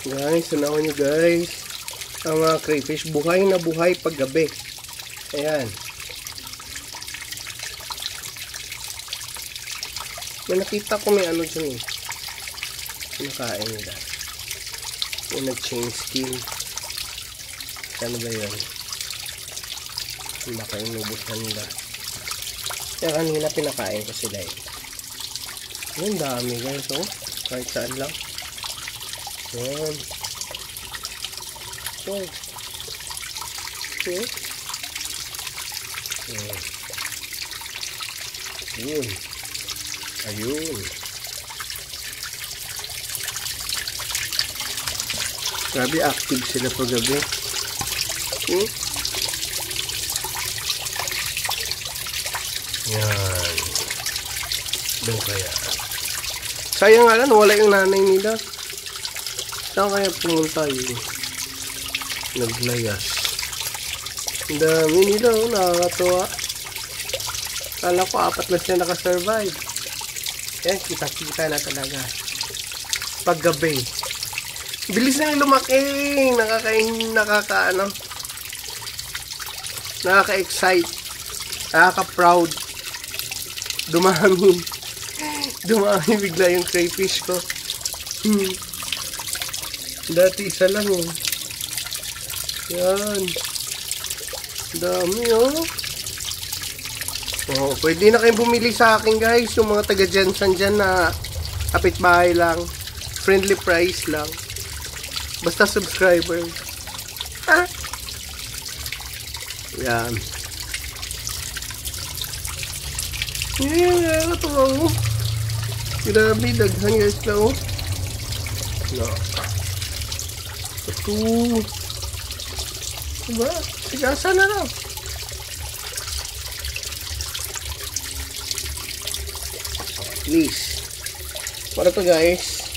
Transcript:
Guys, tanawan nyo guys. Ang mga crayfish, buhay na buhay pag gabi. Ayan. May nakita ko may ano dyan eh. Kinakain nila. May nag-change skin. Ano ba yun? Baka inubos na nila. Kaya kanina pinakain ko sila eh. Ang dami guys oh. Kahit saan lang. Yan. So. Okay. Ayun. Ayun. Grabe active sila paggabi. Yan. Doon kaya. Sayang nga lang, wala yung nanay nila. Saan kaya pumunta yun? Naglayas. Ang dami nila, oh, nakakatuwa. Kala ko, 4 lang siya nakasurvive. Yan, kita-kita na talaga. Paggabi. Bilis na yung lumaki. Nakaka-excite. Nakaka-proud. Dumami bigla yung crayfish ko. Dati isa lang oh. Yan. Dami oh. Oh, pwede na kayong bumili sa akin guys. Yung mga taga Jensen dyan na kapitbahay lang. Friendly price lang. Basta subscriber. Ha? Yan. Yeah, ito oh. Grabe, daghan guys na oh. No. Ito. Diba? Sigasa na lang. Please. Para to guys.